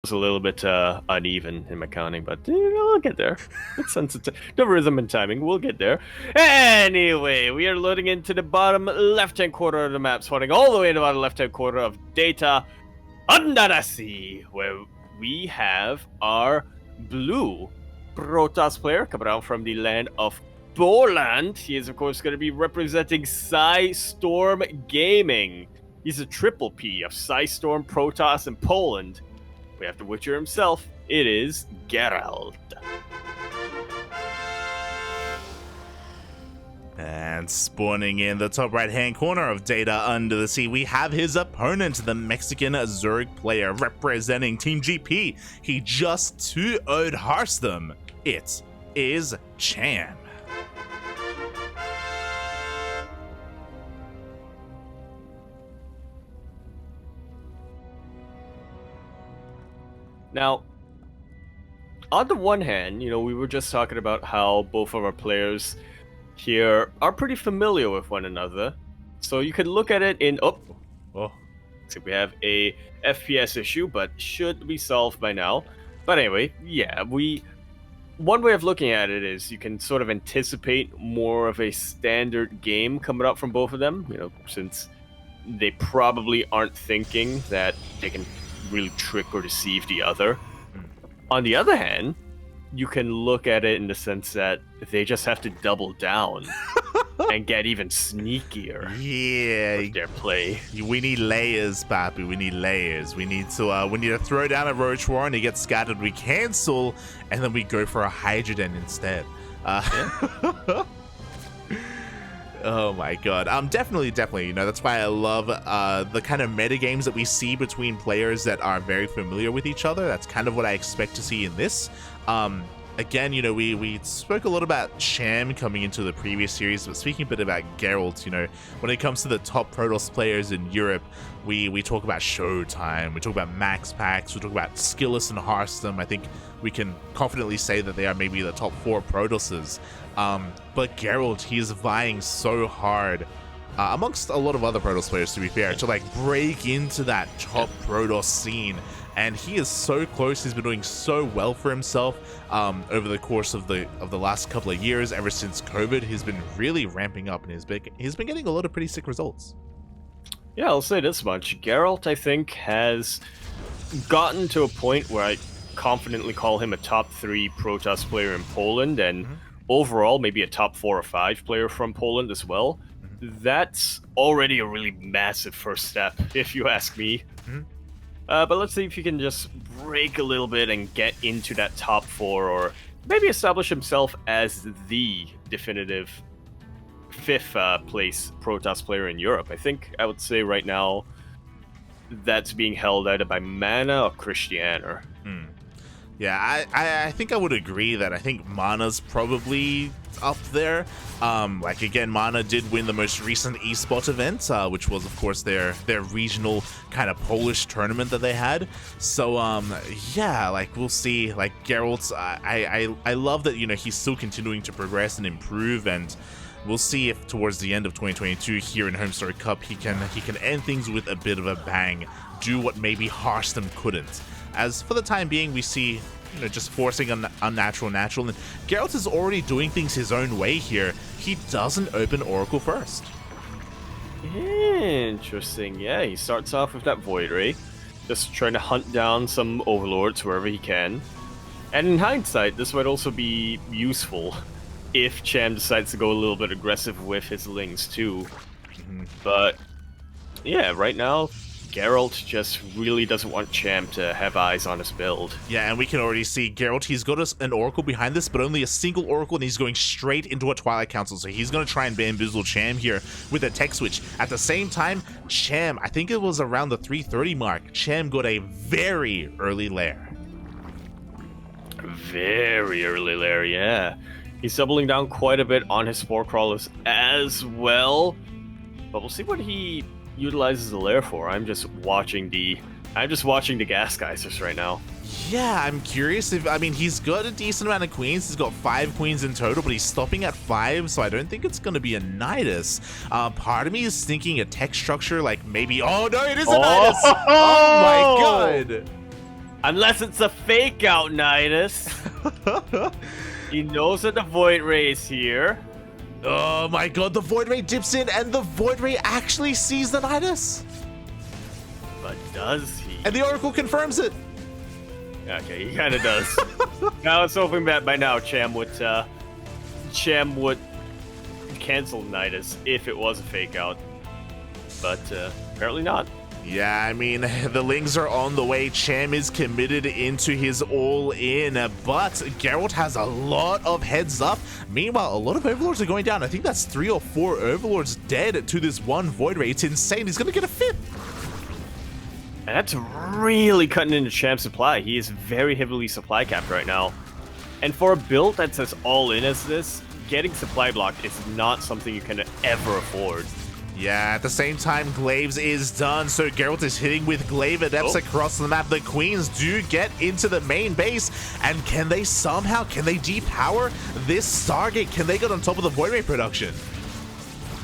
was a little bit uneven in my counting, but I'll get there. It's sensitive. The rhythm and timing, we'll get there. Anyway, we are loading into the bottom left-hand corner of the map, spawning all the way in the bottom left-hand corner of Data Under the Sea, where we have our blue Protoss player coming out from the land of Poland. He is, of course, going to be representing Storm Gaming. He's a triple P of Storm, Protoss, and Poland. We have the Witcher himself. It is Gerald. And spawning in the top right-hand corner of Data Under the Sea, we have his opponent, the Mexican Zerg player representing Team GP. He just 2-0'd Hearthstone. It is Cham. Now, on the one hand, we were just talking about how both of our players here are pretty familiar with one another. So you could look at it in... Oh. So we have a FPS issue, but should be solved by now. But anyway, yeah, one way of looking at it is you can sort of anticipate more of a standard game coming up from both of them, since they probably aren't thinking that they can really trick or deceive the other. On the other hand, you can look at it in the sense that they just have to double down and get even sneakier with their play. We need layers, Papi. We need layers. We need to throw down a Roach War and he gets scattered. We cancel and then we go for a Hydrogen instead. Oh my god. Definitely. That's why I love the kind of meta games that we see between players that are very familiar with each other. That's kind of what I expect to see in this. Again, we spoke a lot about Cham coming into the previous series, but speaking a bit about Gerald, when it comes to the top Protoss players in Europe, we talk about Showtime, we talk about Max Pax, we talk about Skillus and Hearthstone. I think we can confidently say that they are maybe the top 4 Protosses. But Gerald, he is vying so hard, amongst a lot of other Protoss players, to be fair, to break into that top Protoss scene. And he is so close. He's been doing so well for himself over the course of the last couple of years. Ever since COVID, he's been really ramping up, and he's been getting a lot of pretty sick results. Yeah, I'll say this much. Geralt, I think, has gotten to a point where I confidently call him a top 3 Protoss player in Poland, and overall maybe a top 4 or 5 player from Poland as well. That's already a really massive first step, if you ask me. But let's see if he can just break a little bit and get into that top 4, or maybe establish himself as the definitive 5th place Protoss player in Europe. I would say right now that's being held either by Mana or Christianer. Yeah, I think I would agree that I think Mana's probably up there. Again, Mana did win the most recent esports event, which was, of course, their regional kind of Polish tournament that they had. So, yeah, we'll see. Geralt, I love that, he's still continuing to progress and improve, and we'll see if towards the end of 2022 here in HomeStory Cup, he can end things with a bit of a bang, do what maybe Hearthstone couldn't. As for the time being, we see, just forcing an unnatural natural, and Geralt is already doing things his own way here. He doesn't open Oracle first. Interesting. Yeah, he starts off with that Void Ray, just trying to hunt down some Overlords wherever he can. And in hindsight, this might also be useful if Cham decides to go a little bit aggressive with his Lings too. But yeah, right now, Geralt just really doesn't want Cham to have eyes on his build. Yeah, and we can already see Geralt, he's got an Oracle behind this, but only a single Oracle, and he's going straight into a Twilight Council, so he's going to try and bamboozle Cham here with a tech switch. At the same time, Cham, I think it was around the 330 mark, Cham got a very early lair. Very early lair, yeah. He's doubling down quite a bit on his Spore Crawlers as well, but we'll see what he utilizes the lair for. I'm just watching the gas geysers right now. Yeah, I'm curious if, he's got a decent amount of queens. He's got 5 queens in total, but he's stopping at 5, so I don't think it's going to be a Nidus. Part of me is thinking a tech structure, maybe, oh no, it is a Nidus! Oh my god! Unless it's a fake out, Nidus. He knows that the Void Ray is here. Oh my god, the Void Ray dips in and the Void Ray actually sees the Nidus. But does he? And the Oracle confirms it. Okay, he kind of does. I was hoping that by now Cham would cancel Nidus if it was a fake out. But apparently not. Yeah, I mean, the Lings are on the way. Cham is committed into his all-in, but Gerald has a lot of heads up. Meanwhile, a lot of Overlords are going down. I think that's 3 or 4 Overlords dead to this one Void Ray. It's insane. He's going to get a 5th. And that's really cutting into Cham's supply. He is very heavily supply capped right now. And for a build that's as all-in as this, getting supply blocked is not something you can ever afford. Yeah, at the same time, Glaives is done, so Geralt is hitting with Glaive Adepts across the map. The Queens do get into the main base, and can they depower this Stargate? Can they get on top of the Void Ray production?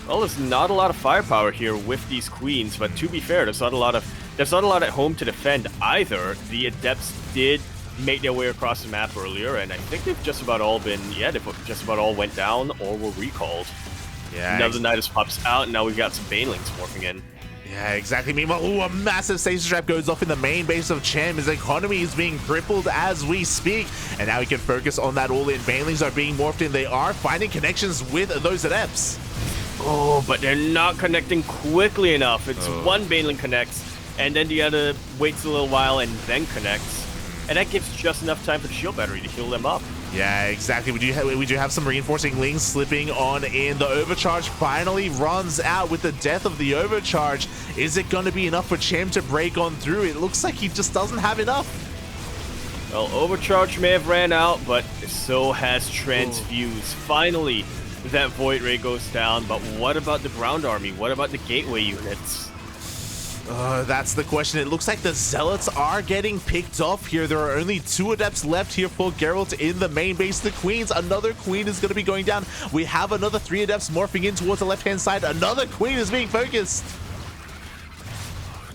Well, there's not a lot of firepower here with these Queens, but to be fair, there's not a lot at home to defend either. The Adepts did make their way across the map earlier, and I think they've just about all went down or were recalled. Yeah. Now the Nidus pops out, and now we've got some Banelings morphing in. Yeah, exactly. Meanwhile, ooh, a massive stasis trap goes off in the main base of Cham. His economy is being crippled as we speak, and now he can focus on that all-in. Banelings are being morphed in. They are finding connections with those Adepts. Oh, but they're not connecting quickly enough. It's one Baneling connects, and then the other waits a little while and then connects. And that gives just enough time for the shield battery to heal them up. Yeah, exactly. We do have some reinforcing Lings slipping on in. The overcharge finally runs out with the death of the overcharge. Is it going to be enough for Cham to break on through? It looks like he just doesn't have enough. Well, overcharge may have ran out, but so has Transfuse. Finally, that Void Ray goes down, but what about the ground army? What about the gateway units? That's the question. It looks like the Zealots are getting picked off here. There are only 2 Adepts left here for Geralt in the main base. The Queens, another Queen is going to be going down. We have another 3 Adepts morphing in towards the left-hand side. Another Queen is being focused.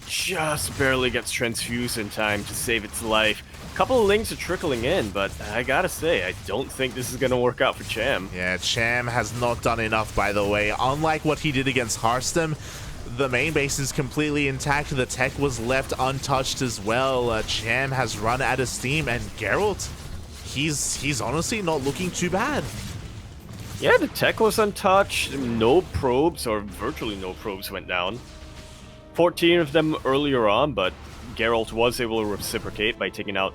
Just barely gets transfused in time to save its life. A couple of Lings are trickling in, but I gotta say, I don't think this is going to work out for Cham. Yeah, Cham has not done enough, by the way. Unlike what he did against Hearthstone, the main base is completely intact. The tech was left untouched as well. Cham has run out of steam, and Geralt, he's honestly not looking too bad. Yeah, the tech was untouched. No probes, or virtually no probes, went down. 14 of them earlier on, but Geralt was able to reciprocate by taking out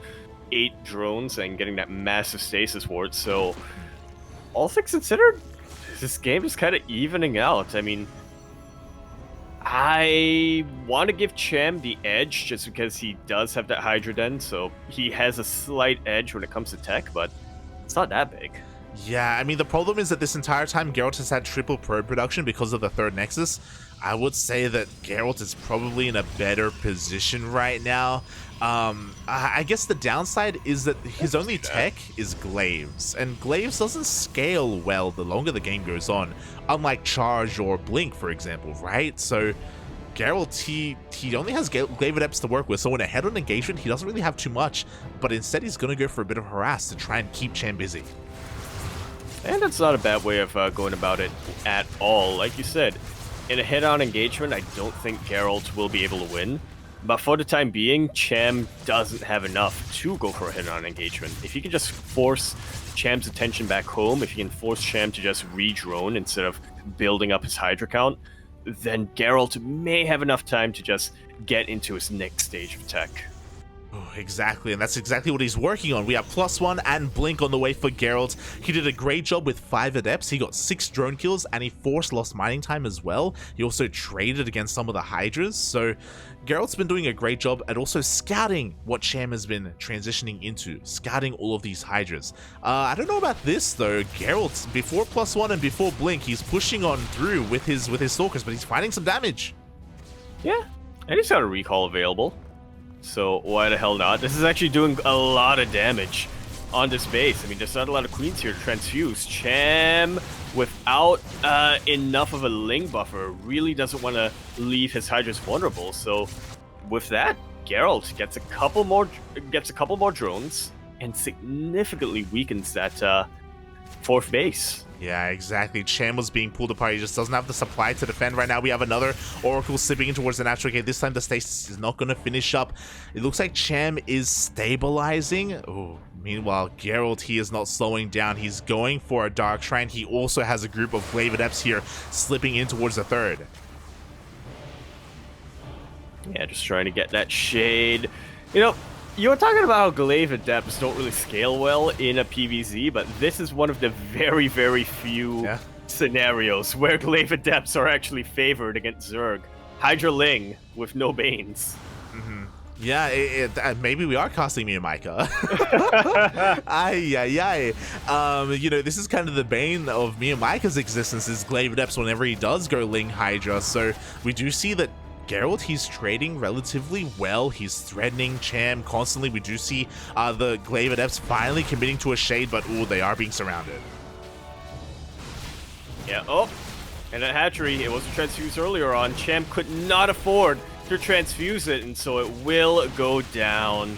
8 drones and getting that massive stasis ward. So, all things considered, this game is kind of evening out. I mean, I want to give Cham the edge just because he does have that Hydra Den, so he has a slight edge when it comes to tech, but it's not that big. Yeah, I mean, the problem is that this entire time Geralt has had triple probe production because of the 3rd Nexus. I would say that Geralt is probably in a better position right now. I guess the downside is that his only tech is Glaives, and Glaives doesn't scale well the longer the game goes on, unlike Charge or Blink, for example, right? So Geralt, he only has Glaive Adepts to work with, so in a head-on engagement, he doesn't really have too much, but instead he's going to go for a bit of harass to try and keep Cham busy. And it's not a bad way of going about it at all. Like you said, in a head-on engagement, I don't think Geralt will be able to win. But for the time being, Cham doesn't have enough to go for a head-on engagement. If you can just force Cham's attention back home, if you can force Cham to just re-drone instead of building up his Hydra count, then Geralt may have enough time to just get into his next stage of tech. Oh, exactly, and that's exactly what he's working on. We have +1 and Blink on the way for Geralt. He did a great job with 5 Adepts. He got 6 drone kills, and he forced lost mining time as well. He also traded against some of the Hydras, so Geralt's been doing a great job at also scouting what Cham has been transitioning into, scouting all of these Hydras. I don't know about this, though. Geralt, before +1 and before Blink, he's pushing on through with his Stalkers, but he's finding some damage. Yeah, and he's got a recall available. So why the hell not? This is actually doing a lot of damage on this base. I mean, there's not a lot of queens here to transfuse. Cham, without enough of a Ling buffer, really doesn't want to leave his Hydras vulnerable. So with that, Gerald gets a couple more drones and significantly weakens that fourth base. Yeah, exactly. Cham was being pulled apart. He just doesn't have the supply to defend right now. We have another Oracle slipping in towards the natural gate. This time the stasis is not going to finish up. It looks like Cham is stabilizing. Oh, meanwhile, Gerald, he is not slowing down. He's going for a Dark Shrine. He also has a group of Glaive Adepts here slipping in towards the third. Yeah, just trying to get that shade. You know, you were talking about how Glaive Adepts don't really scale well in a PvZ, but this is one of the very, very few scenarios where Glaive Adepts are actually favored against Zerg. Hydra Ling with no Banes. Yeah, maybe we are costing me a Micah. You know, this is kind of the bane of me and Micah's existence is Glaive Adepts whenever he does go Ling Hydra. So we do see that Gerald, he's trading relatively well. He's threatening Cham constantly. We do see the Glaive Adepts finally committing to a shade, but ooh, they are being surrounded. Yeah, oh, and that hatchery, it wasn't transfused earlier on. Cham could not afford to transfuse it, and so it will go down.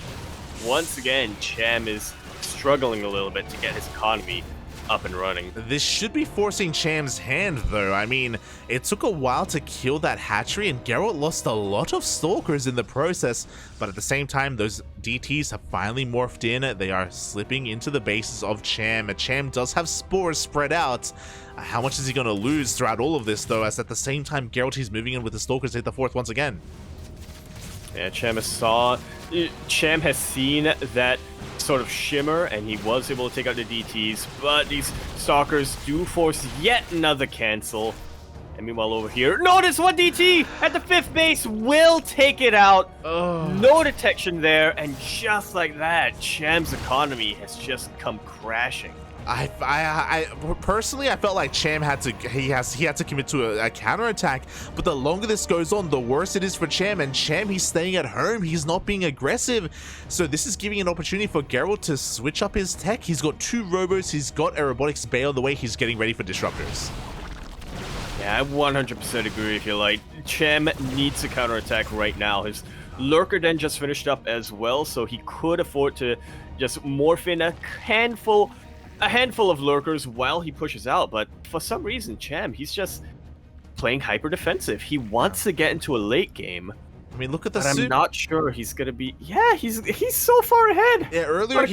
Once again, Cham is struggling a little bit to get his economy up and running. This should be forcing Cham's hand, though. I mean, it took a while to kill that hatchery, and Geralt lost a lot of Stalkers in the process, but at the same time, those DTs have finally morphed in. They are slipping into the bases of Cham. Cham does have spores spread out. How much is he going to lose throughout all of this, though, as at the same time, Geralt, he's moving in with the Stalkers to hit the fourth once again. Yeah, Cham has seen that sort of shimmer, and he was able to take out the DTs, but these Stalkers do force yet another cancel. And meanwhile over here, notice one DT at the fifth base will take it out. No detection there, and just like that, Cham's economy has just come crashing. I personally, I felt like Cham had to commit to a counterattack, but the longer this goes on, the worse it is for Cham. And Cham, he's staying at home, he's not being aggressive, so this is giving an opportunity for Geralt to switch up his tech. He's got 2 robos, he's got a robotics bay on the way, he's getting ready for disruptors. Yeah, I 100% agree with you. Like, Cham needs to counterattack right now. His Lurker Den just finished up as well, so he could afford to just morph in a handful of Lurkers while he pushes out, but for some reason, Cham, he's just playing hyper defensive. He wants to get into a late game. I mean, look at the but soup. I'm not sure he's gonna be. Yeah, he's so far ahead. Yeah, earlier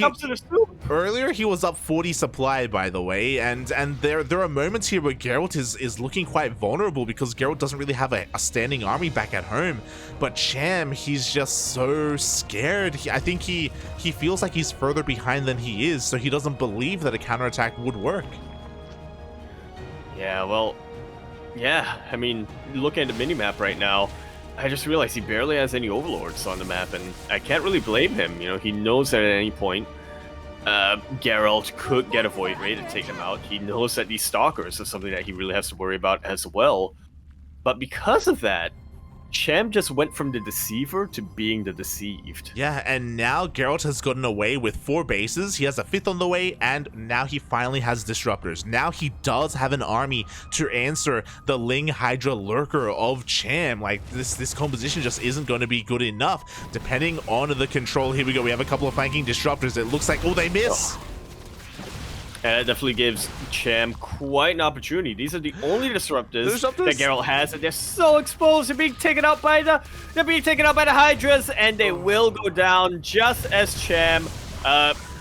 he was up 40 supply, by the way, and there are moments here where Geralt is looking quite vulnerable because Geralt doesn't really have a standing army back at home. But Cham, he's just so scared. I think he feels like he's further behind than he is, so he doesn't believe that a counterattack would work. Yeah, well, yeah. I mean, looking at the minimap right now, I just realized he barely has any overlords on the map, and I can't really blame him. You know, he knows that at any point, Geralt could get a Void Ray to take him out. He knows that these Stalkers are something that he really has to worry about as well. But because of that, Cham just went from the deceiver to being the deceived. Yeah, and now Geralt has gotten away with 4 bases. He has a 5th on the way, and now he finally has disruptors. Now he does have an army to answer the Ling Hydra Lurker of Cham. Like, this composition just isn't going to be good enough, depending on the control. Here we go. We have a couple of flanking disruptors. It looks like, oh, they miss. And it definitely gives Cham quite an opportunity. These are the only disruptors that Geralt has, and they're so exposed. They're being taken out by the Hydras, and they will go down just as Cham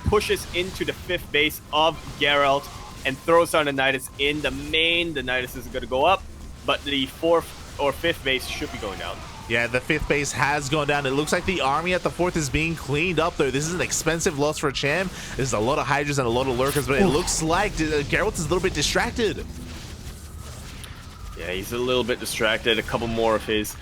pushes into the 5th base of Geralt and throws down the Nidus in the main. The Nidus isn't going to go up, but the 4th or 5th base should be going down. Yeah, the 5th base has gone down. It looks like the army at the 4th is being cleaned up, though. This is an expensive loss for Cham. There's a lot of Hydras and a lot of Lurkers, but it looks like Geralt is a little bit distracted. Yeah, he's a little bit distracted. A couple more of his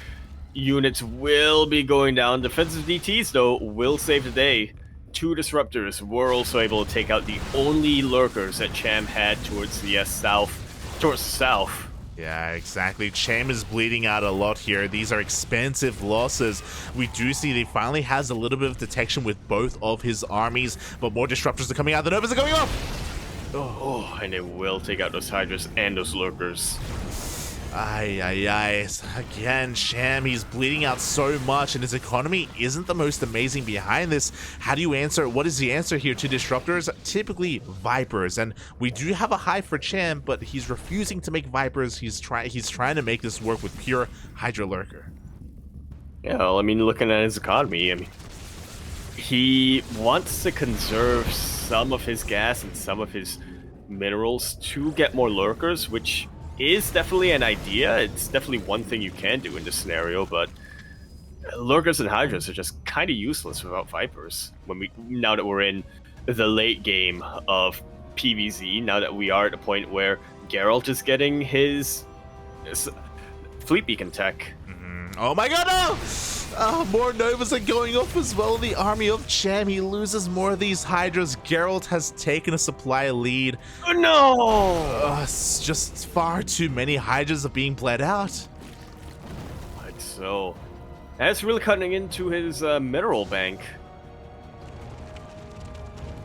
units will be going down. Defensive DTs, though, will save the day. 2 disruptors were also able to take out the only Lurkers that Cham had towards the south. Yeah, exactly. Cham is bleeding out a lot here. These are expensive losses. We do see he finally has a little bit of detection with both of his armies, but more disruptors are coming out. The Novas are coming off! Oh, and it will take out those Hydras and those Lurkers. Ay. Again, Cham, he's bleeding out so much, and his economy isn't the most amazing behind this. How do you answer? What is the answer here to disruptors? Typically, Vipers, and we do have a hive for Cham, but he's refusing to make Vipers. He's trying to make this work with pure Hydra Lurker. Yeah, well, I mean, looking at his economy, I mean, he wants to conserve some of his gas and some of his minerals to get more lurkers, which is definitely an idea. It's definitely one thing you can do in this scenario, but lurkers and hydras are just kind of useless without vipers. Now that we're in the late game of PvZ, now that we are at a point where Gerald is getting his fleet beacon tech. Oh my god, no! More Novas are going off as well in the army of Cham. He loses more of these Hydras. Gerald has taken a supply lead. Oh no! It's just far too many Hydras are being bled out. Right, so that's really cutting into his mineral bank.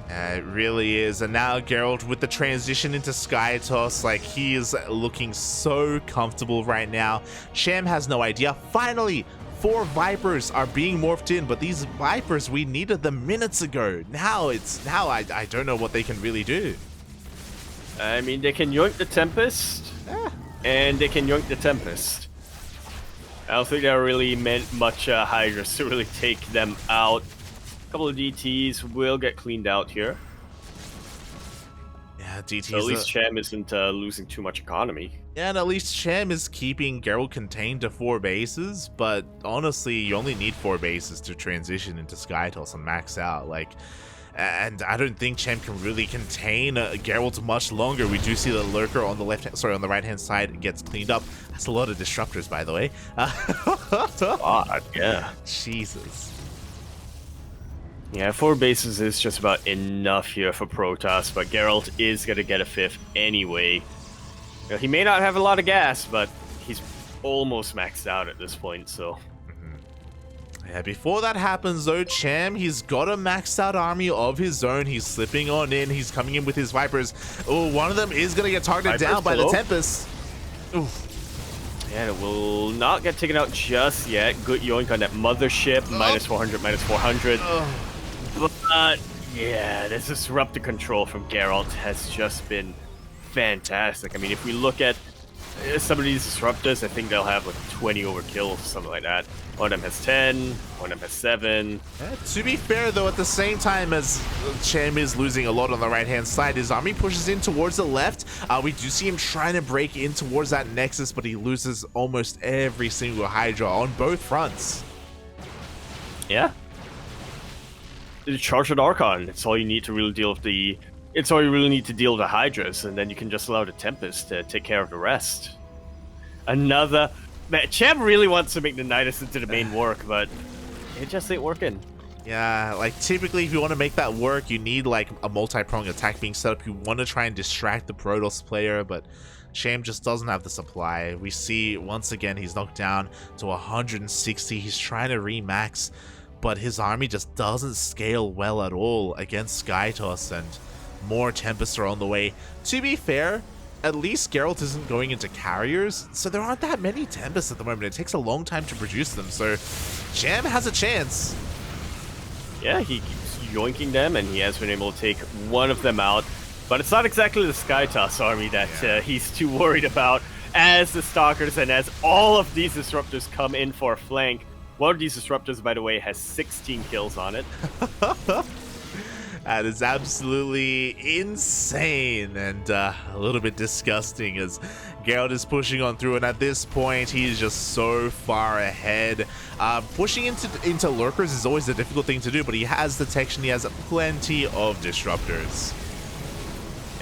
It really is. And now Gerald with the transition into Sky Toss, like he is looking so comfortable right now. Cham has no idea. Finally, 4 Vipers are being morphed in, but these Vipers, we needed them minutes ago. Now I don't know what they can really do. I mean, they can yoink the Tempest, and they can yoink the Tempest. I don't think that really meant much Hydras to really take them out. A couple of DTs will get cleaned out here. Yeah, DTs. So at least Cham isn't losing too much economy. Yeah, and at least Cham is keeping Gerald contained to 4 bases, but honestly, you only need 4 bases to transition into Sky Toss and max out. And I don't think Cham can really contain Gerald much longer. We do see the lurker on the on the right hand side gets cleaned up. That's a lot of disruptors, by the way. God, yeah. Jesus. Yeah, 4 bases is just about enough here for Protoss, but Gerald is going to get a 5th anyway. You know, he may not have a lot of gas, but he's almost maxed out at this point, so... Yeah, before that happens though, Cham, he's got a maxed out army of his own. He's slipping on in. He's coming in with his Vipers. Oh, one of them is going to get targeted down by the Tempest. Oof. Yeah, it will not get taken out just yet. Good yoink on that mothership. Minus 400, minus 400. But, yeah, this disruptor control from Geralt has just been fantastic. I mean, if we look at some of these disruptors, I think they'll have like 20 overkills, something like that. One of them has 10, one of them has 7. To be fair, though, at the same time as Cham is losing a lot on the right-hand side, his army pushes in towards the left. We do see him trying to break in towards that Nexus, but he loses almost every single Hydra on both fronts. Yeah. Charge with Archon. It's all you need to really deal with the... It's all you really need to deal with the Hydras, and then you can just allow the Tempest to take care of the rest. Another... Man, Cham really wants to make the Nidus into the main work, but it just ain't working. Yeah, like typically if you want to make that work, you need like a multi-pronged attack being set up. You want to try and distract the Protoss player, but Cham just doesn't have the supply. We see once again he's knocked down to 160. He's trying to remax, but his army just doesn't scale well at all against Sky Toss, and more Tempests are on the way. To be fair, at least Geralt isn't going into carriers, so there aren't that many Tempests at the moment. It takes a long time to produce them, so Cham has a chance. Yeah, he keeps yoinking them, and he has been able to take one of them out. But it's not exactly the Skytoss army that he's too worried about, as the Stalkers and as all of these Disruptors come in for a flank. One of these Disruptors, by the way, has 16 kills on it. That is absolutely insane and a little bit disgusting as Gerald is pushing on through, and at this point he's just so far ahead. Pushing into lurkers is always a difficult thing to do, but he has detection, he has plenty of disruptors.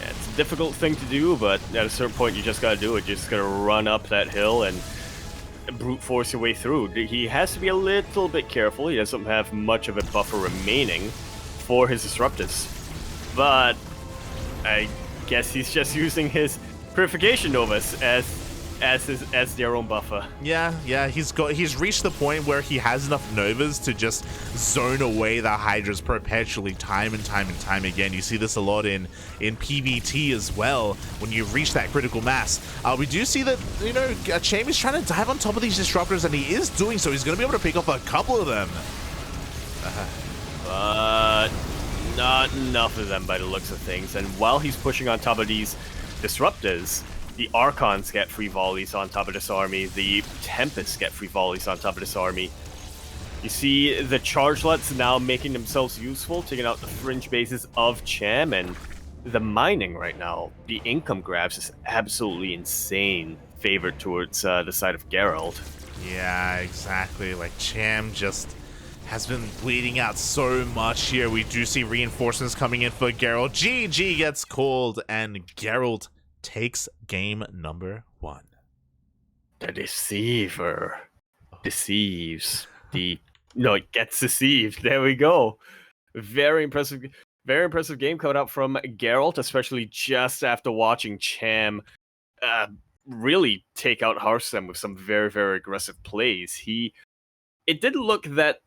Yeah, it's a difficult thing to do, but at a certain point you just gotta do it. You just gotta run up that hill and brute force your way through. He has to be a little bit careful. He doesn't have much of a buffer remaining for his disruptors, but I guess he's just using his Purification Novas as as their own buffer. Yeah, he's reached the point where he has enough Novas to just zone away the Hydras perpetually, time and time again. You see this a lot in PvT as well, when you reach that critical mass. We do see that, Cham is trying to dive on top of these disruptors, and he is doing so. He's going to be able to pick off a couple of them. But not enough of them by the looks of things. And while he's pushing on top of these disruptors, the Archons get free volleys on top of this army. The Tempests get free volleys on top of this army. You see the Chargelets now making themselves useful, taking out the fringe bases of Cham, and the mining right now. The income grabs is absolutely insane, favored towards the side of Gerald. Yeah, exactly. Like, Cham just has been bleeding out so much here. We do see reinforcements coming in for Gerald. GG gets called, and Gerald takes game number 1. The Deceiver deceives. No, it gets deceived. There we go. Very impressive game coming out from Geralt, especially just after watching Cham really take out Hearthstone with some very, very aggressive plays. It didn't look that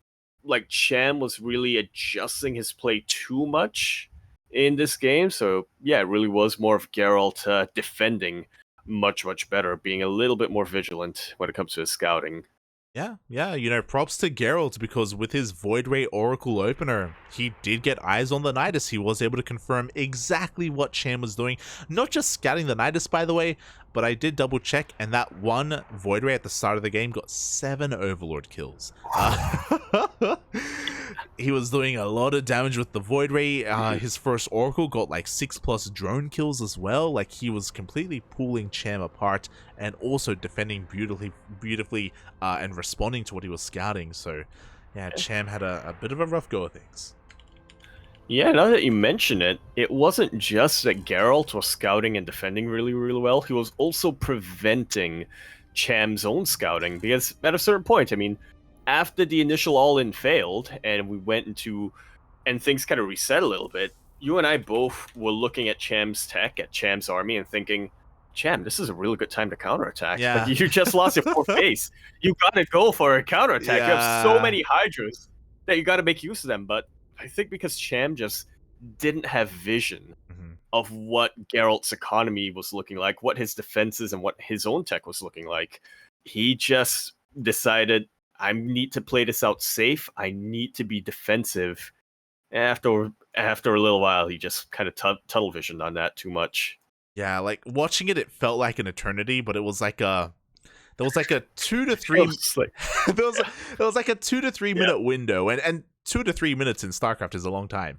like Cham was really adjusting his play too much in this game. So yeah, it really was more of Geralt defending much better, being a little bit more vigilant when it comes to his scouting. Yeah, props to Geralt, because with his Void Ray Oracle opener, he did get eyes on the Nidus. He was able to confirm exactly what Cham was doing. Not just scouting the Nidus, by the way, but I did double check, and that one Void Ray at the start of the game got 7 Overlord kills. He was doing a lot of damage with the Void Ray. His first Oracle got like 6+ drone kills as well. Like, he was completely pulling Cham apart and also defending beautifully and responding to what he was scouting. So yeah, Cham had a bit of a rough go of things. Yeah, now that you mention it, it wasn't just that Geralt was scouting and defending really well. He was also preventing Cham's own scouting, because at a certain point, I mean, after the initial all-in failed and we went into, and things kind of reset a little bit, you and I both were looking at Cham's tech, at Cham's army, and thinking, Cham, this is a really good time to counterattack. Yeah. But you just lost your 4th base. You gotta go for a counterattack. Yeah. You have so many Hydras that you gotta make use of them. But I think because Cham just didn't have vision of what Geralt's economy was looking like, what his defenses and what his own tech was looking like, he just decided, I need to play this out safe. I need to be defensive. After a little while, he just kind of tunnel visioned on that too much. Yeah, like, watching it felt like an eternity, but it was like there was like a 2 to 3 there was like a 2 to 3 minute window, and 2 to 3 minutes in StarCraft is a long time.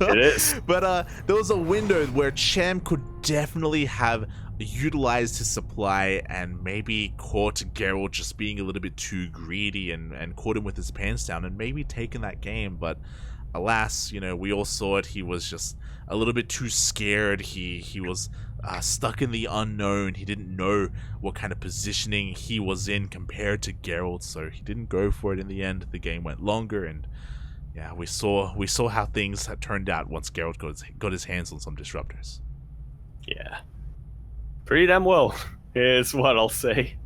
It is. But there was a window where Cham could definitely have utilized his supply and maybe caught Geralt just being a little bit too greedy and caught him with his pants down and maybe taken that game. But alas, we all saw it. He was just a little bit too scared. He was stuck in the unknown. He didn't know what kind of positioning he was in compared to Geralt, so he didn't go for it in the end. The game went longer, and yeah, we saw how things had turned out once Geralt got his hands on some disruptors. Yeah, pretty damn well is what I'll say.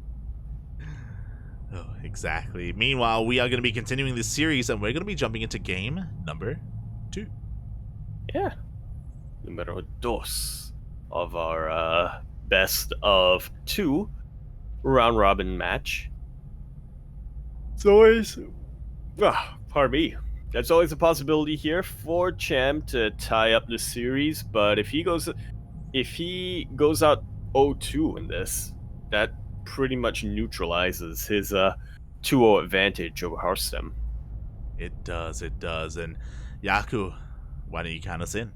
Oh, exactly. Meanwhile, we are going to be continuing this series, and we're going to be jumping into game number 2. Yeah, numero dos of our best of 2 round robin match. It's always, pardon me. There's always a possibility here for Cham to tie up the series, but if he goes out 0-2 in this, that pretty much neutralizes his 2-0 advantage over Hearthstone. It does. And Yaku, why don't you count us in?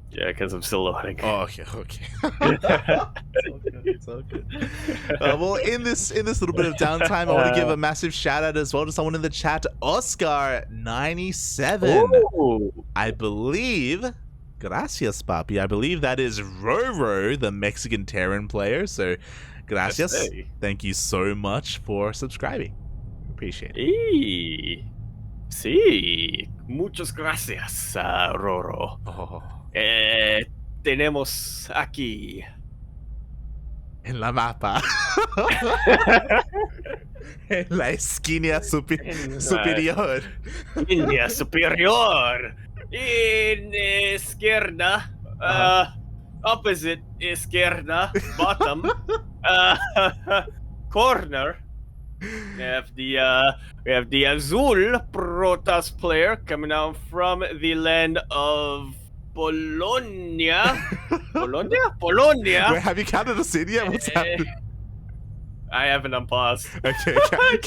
Yeah, because I'm still loading. Oh, okay. It's all good. Well, in this little bit of downtime, I want to give a massive shout out as well to someone in the chat, Oscar97. Ooh. I believe, gracias, papi. I believe that is Roro, the Mexican Terran player. So, gracias. Yes, Thank you so much for subscribing. Appreciate it. Sí. Muchas gracias, Roro. Oh. Tenemos aquí en la mapa. En la esquina superior. Línea superior. In izquierda. Opposite izquierda. Bottom. Corner. We have the Azul Protoss player coming out from the land of Polonia. Polonia. Wait, have you counted us in yet? What's happening? I haven't unpaused. Okay,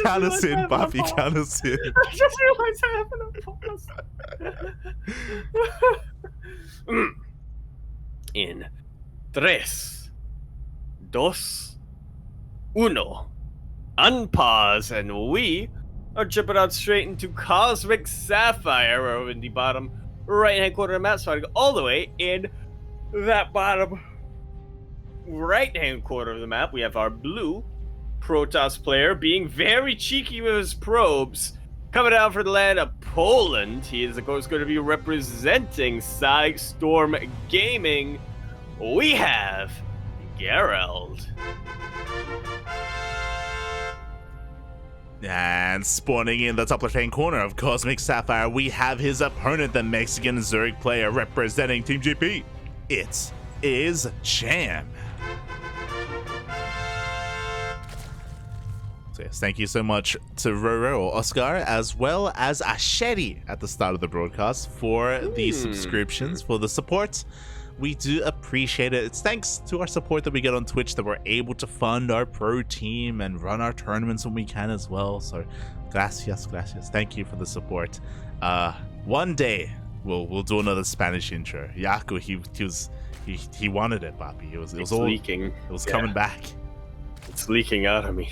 count us in, Bobby. Count us in. I just realized I haven't unpaused. In 3, 2, 1. Unpause, and we are jumping out straight into Cosmic Sapphire, where we're in the bottom right-hand corner of the map, starting all the way in that bottom right-hand corner of the map. We have our blue Protoss player being very cheeky with his probes, coming out for the land of Poland. He is, of course, going to be representing Storm Gaming. We have Gerald. And spawning in the top left-hand corner of Cosmic Sapphire, we have his opponent, the Mexican Zurich player representing Team GP. It is Cham. So yes, thank you so much to Roro or Oscar, as well as Asheri at the start of the broadcast for the subscriptions, for the support. We do appreciate it. It's thanks to our support that we get on Twitch that we're able to fund our pro team and run our tournaments when we can as well. So, gracias. Thank you for the support. One day we'll do another Spanish intro. Yaku, he wanted it, Papi. It was all leaking. It was coming back. It's leaking out of me.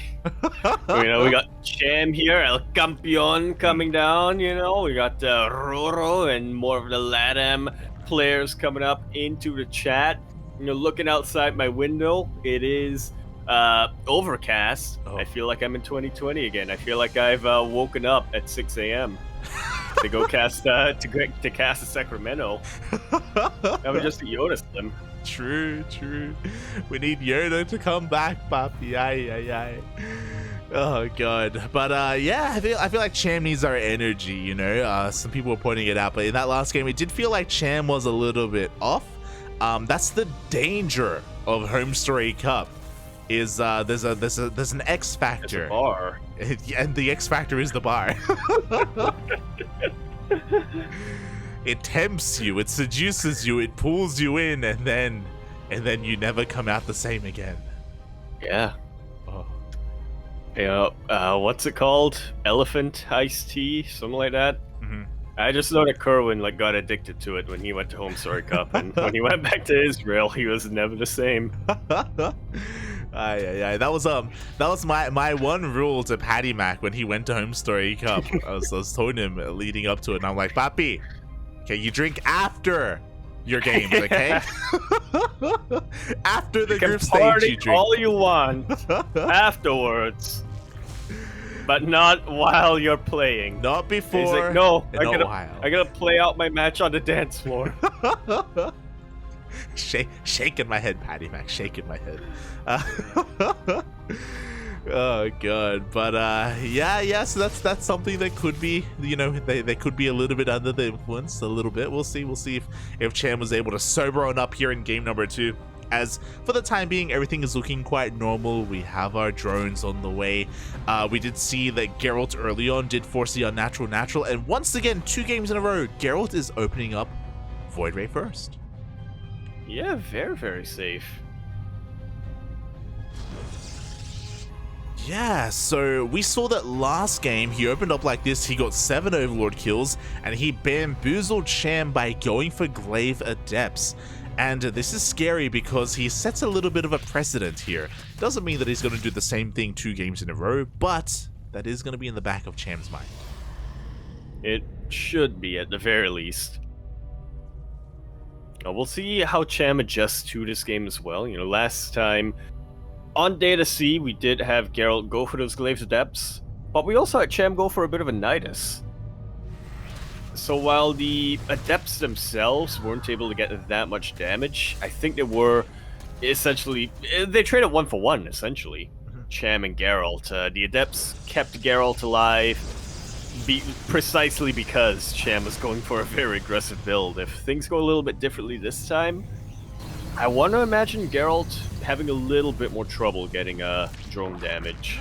We got Cham here, El Campeon coming down. We got Roro and more of the LATAM players coming up into the chat. Looking outside my window, it is overcast. I feel like I'm in 2020 again. I feel like I've woken up at 6 a.m. to go cast to cast a Sacramento. I'm just a Yoda Slim. True. We need Yoda to come back, Papi. Aye. Oh god. But yeah, I feel like Cham needs our energy, some people were pointing it out, but in that last game it did feel like Cham was a little bit off. That's the danger of HomeStory Cup, is there's an X factor. It's a bar. And the X factor is the bar. It tempts you, it seduces you, it pulls you in, and then you never come out the same again. Yeah. What's it called? Elephant iced tea, something like that. Mm-hmm. I just know that Kerwin got addicted to it when he went to HomeStory Cup, and when he went back to Israel, he was never the same. Aye. That was my one rule to Patty Mac when he went to HomeStory Cup. I was telling him leading up to it, and I'm like, Papi, okay, you drink after your games, okay? After the group stage, you drink all you want afterwards. But not while you're playing. Not before. He's like, no, I while. gotta play out my match on the dance floor. Shaking my head, Patty Mac. Shaking my head. Oh god, but yeah. So that's something that could be, they could be a little bit under the influence, a little bit. We'll see if Cham was able to sober on up here in game number 2. As for the time being, everything is looking quite normal. We have our drones on the way. We did see that Gerald early on did force the unnatural natural, and once again, 2 games in a row, Gerald is opening up Void Ray first. Yeah, very, very safe. Yeah, so we saw that last game, he opened up like this, he got 7 Overlord kills, and he bamboozled Cham by going for Glaive Adepts. And this is scary because he sets a little bit of a precedent here. Doesn't mean that he's going to do the same thing 2 games in a row, but that is going to be in the back of Cham's mind. It should be, at the very least. We'll see how Cham adjusts to this game as well. Last time on Data C, we did have Geralt go for those Glaives Adepts, but we also had Cham go for a bit of a Nidus. So while the Adepts themselves weren't able to get that much damage, I think they were essentially, they traded 1-for-1, essentially. Mhm. Cham and Gerald. The Adepts kept Gerald alive precisely because Cham was going for a very aggressive build. If things go a little bit differently this time, I want to imagine Gerald having a little bit more trouble getting drone damage.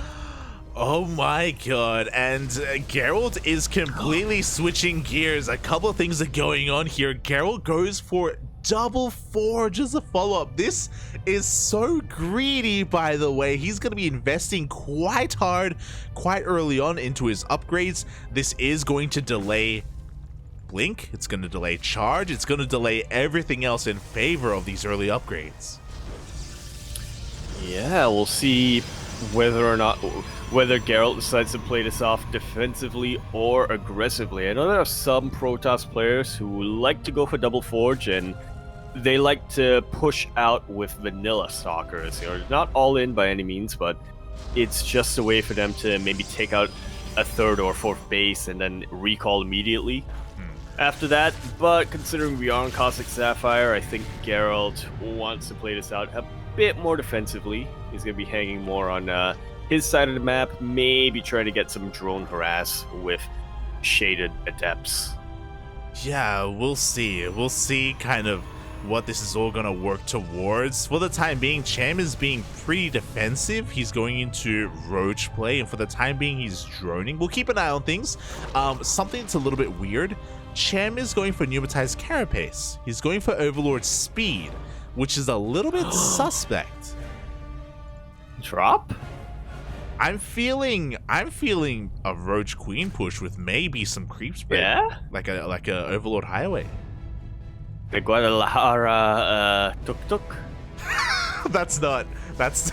Oh my god, and Gerald is completely switching gears. A couple of things are going on here. Gerald goes for double forge as a follow-up. This is so greedy, by the way. He's going to be investing quite hard, quite early on into his upgrades. This is going to delay Blink, it's going to delay Charge, it's going to delay everything else in favor of these early upgrades. Yeah, we'll see whether Geralt decides to play this off defensively or aggressively. I know there are some Protoss players who like to go for double forge, and they like to push out with vanilla stalkers. They're not all in by any means, but it's just a way for them to maybe take out a third or fourth base and then recall immediately after that. But considering we are on Cosmic Sapphire, I think Geralt wants to play this out a bit more defensively. He's going to be hanging more on his side of the map, maybe trying to get some drone harass with shaded Adepts. Yeah, we'll see. We'll see kind of what this is all going to work towards. For the time being, Cham is being pretty defensive. He's going into Roach play, and for the time being, he's droning. We'll keep an eye on things. Something that's a little bit weird. Cham is going for Pneumatized Carapace. He's going for Overlord Speed, which is a little bit suspect. Drop? I'm feeling a Roach Queen push with maybe some creep spread. Yeah? Like a Overlord Highway. The Guadalajara tuk-tuk? that's not that's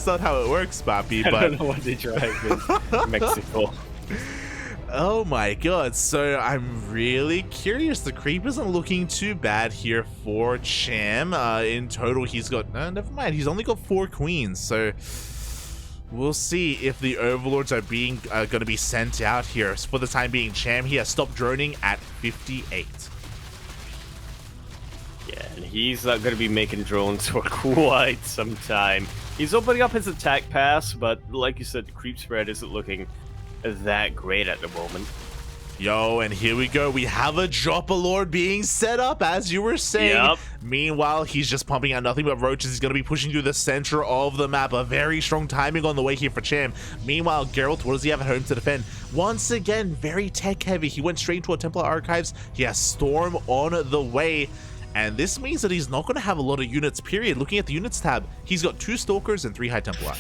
not how it works, Papi. I But don't know what they drive in Mexico. oh my god, so I'm really curious. The creep isn't looking too bad here for Cham. In total, he's got never mind. He's only got 4 queens, so we'll see if the overlords are being going to be sent out here. For the time being, Cham he has stopped droning at 58. Yeah, and he's not going to be making drones for quite some time. He's opening up his attack pass, but like you said, the creep spread isn't looking that great at the moment. Yo, and here we go. We have a Dropper Lord being set up, as you were saying. Yep. Meanwhile, he's just pumping out nothing but roaches. He's going to be pushing through the center of the map. A very strong timing on the way here for Cham. Meanwhile, Geralt, what does he have at home to defend? Once again, very tech-heavy. He went straight into a Templar Archives. He has Storm on the way. And this means that he's not going to have a lot of units, period. Looking at the units tab, he's got 2 Stalkers and 3 High Templar.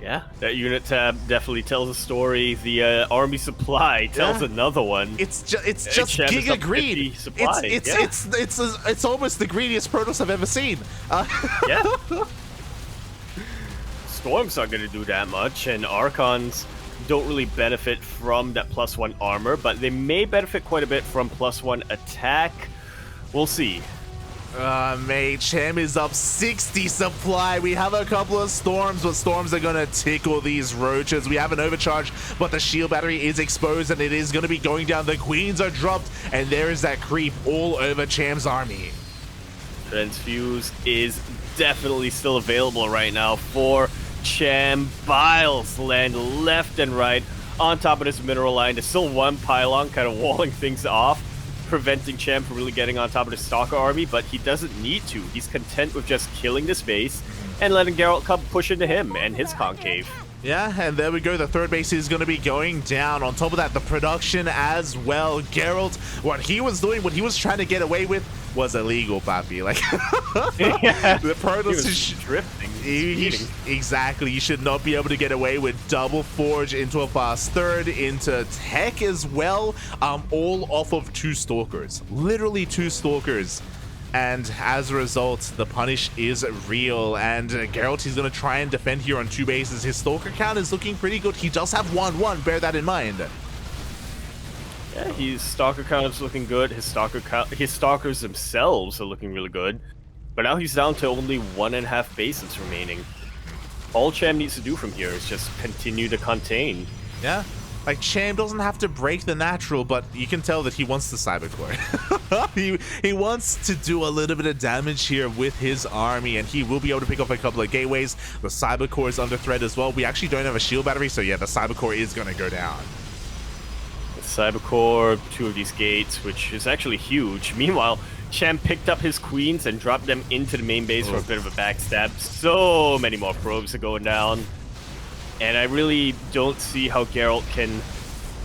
Yeah, that unit tab definitely tells a story. The army supply tells another one. It's just Cham is giga up greed. 50 supply. It's almost the greediest Protoss I've ever seen. Yeah. Storm's not going to do that much, and Archons don't really benefit from that +1 armor, but they may benefit quite a bit from +1 attack. We'll see. Mate, Cham is up 60 supply. We have a couple of storms, but storms are gonna tickle these roaches. We have an overcharge, but the shield battery is exposed and it is gonna be going down. The queens are dropped, and there is that creep all over Cham's army. Transfuse is definitely still available right now for Cham. Biles land left and right on top of this mineral line. There's still one pylon kind of walling things off, preventing Cham from really getting on top of the Stalker army, but he doesn't need to. He's content with just killing this base and letting Geralt come push into him and his concave. Yeah, and there we go. The third base is going to be going down. On top of that, the production as well. Geralt, what he was doing, what he was trying to get away with was illegal, Papi. Like, Yeah. the Protoss is drifting. Exactly. You should not be able to get away with double forge into a fast third, into tech as well, all off of 2 Stalkers. Literally 2 Stalkers. And as a result, the punish is real. And Geralt, he's going to try and defend here on 2 bases. His Stalker count is looking pretty good. He does have 1-1. Bear that in mind. Yeah, his Stalker count is looking good. His Stalkers themselves are looking really good. But now he's down to only 1.5 bases remaining. All Cham needs to do from here is just continue to contain. Yeah. Like, Cham doesn't have to break the natural, but you can tell that he wants the Cybercore. he wants to do a little bit of damage here with his army, and he will be able to pick up a couple of gateways. The Cybercore is under threat as well. We actually don't have a shield battery, so yeah, the Cybercore is going to go down. The Cybercore, 2 of these gates, which is actually huge. Meanwhile, Cham picked up his queens and dropped them into the main base for a bit of a backstab. So many more probes are going down. And I really don't see how Gerald can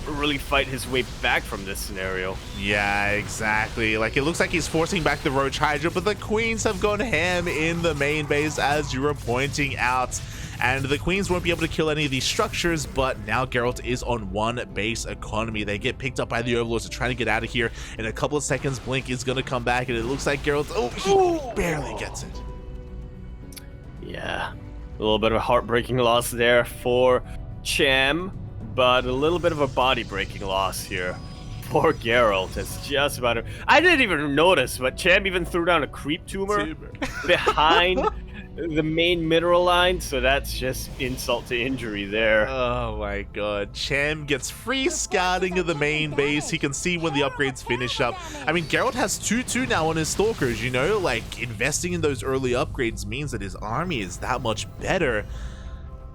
really fight his way back from this scenario. Yeah, exactly. Like, it looks like he's forcing back the Roach Hydra, but the queens have gone ham in the main base, as you were pointing out. And the queens won't be able to kill any of these structures, but now Geralt is on 1 base economy. They get picked up by the Overlords. They're trying to get out of here. In a couple of seconds, Blink is going to come back, and it looks like Geralt, he barely gets it. Yeah, a little bit of a heartbreaking loss there for Cham, but a little bit of a body-breaking loss here for Geralt. It's just about it. I didn't even notice, but Cham even threw down a creep tumor behind the main mineral line, so that's just insult to injury there. Oh my god. Cham gets free scouting of the main base. He can see when the upgrades finish up. I mean, Geralt has 2-2 now on his Stalkers, you know? Like, investing in those early upgrades means that his army is that much better.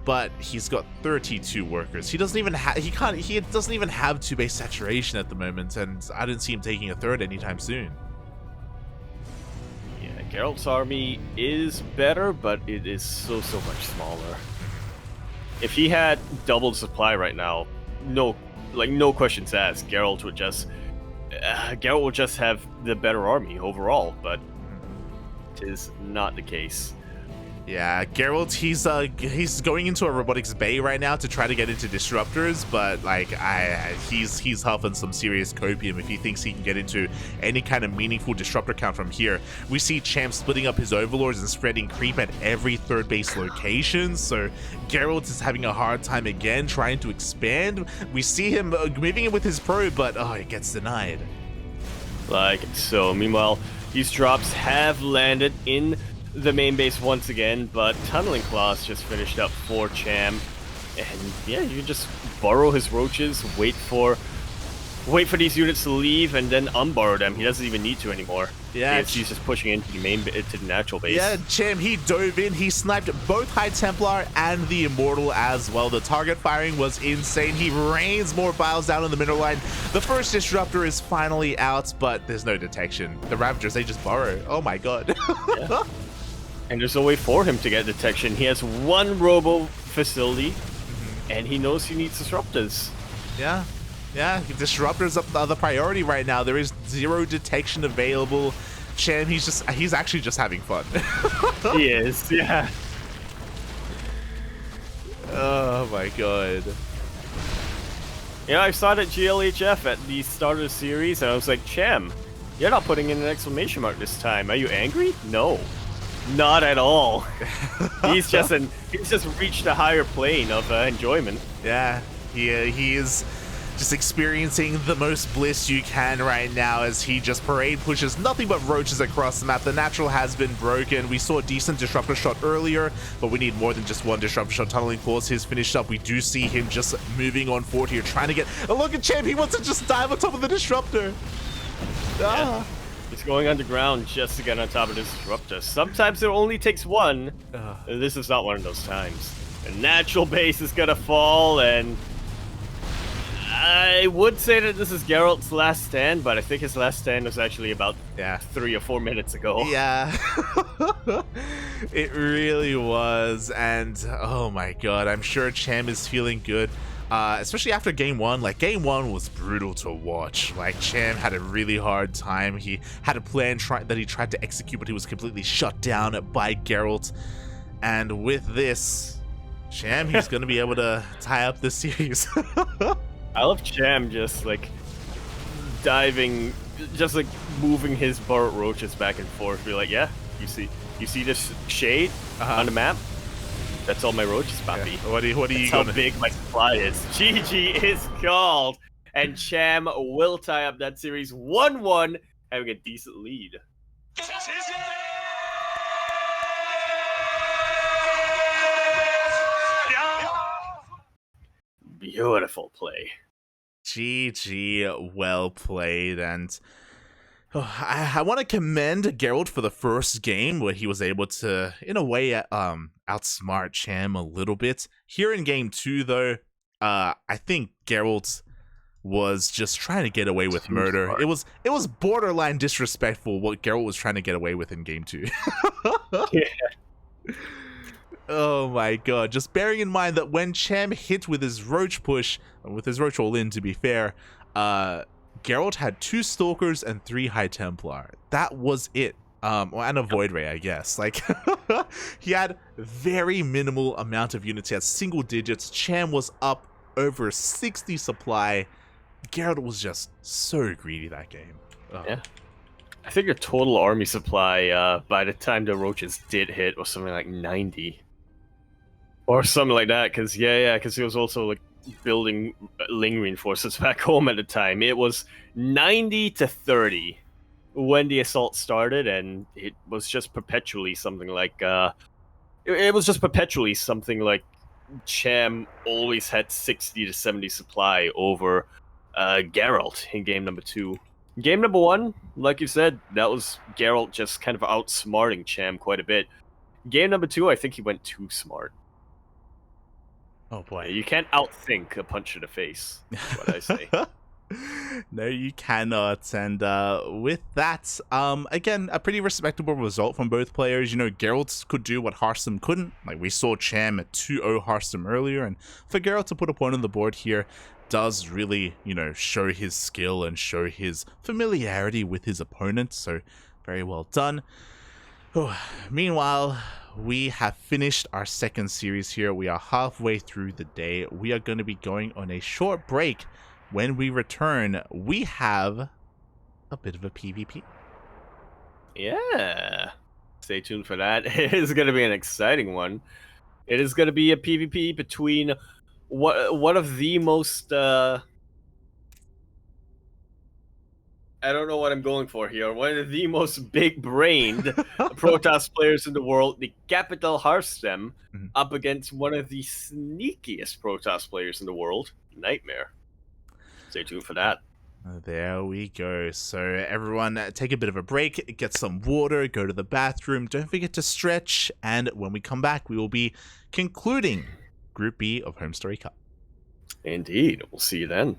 But he's got 32 workers. He doesn't even have he doesn't even have 2-base saturation at the moment, and I didn't see him taking a 3rd anytime soon. Geralt's army is better, but it is so much smaller. If he had double supply right now, no questions asked, Geralt would just have the better army overall, but it is not the case. Yeah, Geralt, he's going into a robotics bay right now to try to get into disruptors, but like he's huffing some serious copium if he thinks he can get into any kind of meaningful disruptor count from here. We see Cham splitting up his overlords and spreading creep at every 3rd base location, so Geralt is having a hard time again trying to expand. We see him moving in with his probe, but it gets denied. Like so. Meanwhile, these drops have landed in the main base once again, but Tunneling Claws just finished up for Cham. And yeah, you can just borrow his roaches, wait for these units to leave, and then unborrow them. He doesn't even need to anymore. Yeah, he's just pushing into the natural base. Yeah, Cham, he dove in. He sniped both High Templar and the Immortal as well. The target firing was insane. He rains more files down on the middle line. The first disruptor is finally out, but there's no detection. The Ravagers, they just borrow. Oh my god. Yeah. And there's no way for him to get detection. He has 1 robo facility, and he knows he needs disruptors. Yeah, disruptors are the priority right now. There is 0 detection available. Cham, he's actually just having fun. He is, yeah. Oh my god. Yeah, I saw it at GLHF at the start of the series, and I was like, Cham, you're not putting in an exclamation mark this time. Are you angry? No. Not at all. He's just reached a higher plane of enjoyment. Yeah, he is just experiencing the most bliss you can right now as he just parade pushes nothing but roaches across the map. The natural has been broken. We saw a decent disruptor shot earlier, but we need more than just 1 disruptor shot. Tunneling Claws is finished up. We do see him just moving on forward here, trying to get a look at Cham. He wants to just dive on top of the disruptor. Yeah. He's going underground just to get on top of this disruptor. Sometimes it only takes 1. This is not one of those times. The natural base is gonna fall, and I would say that this is Geralt's last stand, but I think his last stand was actually about 3 or 4 minutes ago. Yeah. It really was, and oh my god, I'm sure Cham is feeling good. Especially after game 1. Like, game 1 was brutal to watch. Like, Cham had a really hard time. He had a plan that he tried to execute, but he was completely shut down by Geralt. And with this, Cham, he's going to be able to tie up the series. I love Cham just, like, diving, just, like, moving his burrowed roaches back and forth. Be like, yeah, you see this shade on the map? That's all my roaches, Papi. Yeah. What are you how big my supply is. GG is called, and Cham will tie up that series 1-1, having a decent lead. beautiful play. GG, well played. And I want to commend Gerald for the first game where he was able to, in a way, outsmart Cham a little bit. Here in game 2, though, I think Gerald was just trying to get away with Too murder. smart. It was borderline disrespectful what Gerald was trying to get away with in game 2. Yeah. Oh my god, just bearing in mind that when Cham hit with his roach push, with his roach all in to be fair, Gerald had 2 Stalkers and 3 High Templar. That was it. And a Void Ray, I guess. Like, he had very minimal amount of units. He had single digits. Cham was up over 60 supply. Gerald was just so greedy that game. Ugh. Yeah. I think your total army supply by the time the roaches did hit was something like 90. Or something like that, because he was also like building Ling reinforcements back home at the time. It was 90 to 30 when the assault started, and it was just perpetually something like Cham always had 60 to 70 supply over Geralt in game number 2. Game number 1, like you said, that was Geralt just kind of outsmarting Cham quite a bit. Game number 2, I think he went too smart. Oh boy. You can't outthink a punch to the face, is what I say. No, you cannot. And with that, again, a pretty respectable result from both players. You know, Geralt could do what Hearthstone couldn't. Like, we saw Cham at 2-0 Hearthstone earlier, and for Geralt to put a point on the board here does really, you know, show his skill and show his familiarity with his opponent. So, very well done. Meanwhile, we have finished our second series here. We are halfway through the day. We are going to be going on a short break. When we return, we have a bit of a PvP. Yeah. Stay tuned for that. It is going to be an exciting one. It is going to be a PvP between one of the most... I don't know what I'm going for here. One of the most big-brained Protoss players in the world, the Capital Hearthstone, up against one of the sneakiest Protoss players in the world, Nightmare. Stay tuned for that. There we go. So everyone, take a bit of a break, get some water, go to the bathroom, don't forget to stretch, and when we come back, we will be concluding Group B of HomeStory Cup. Indeed. We'll see you then.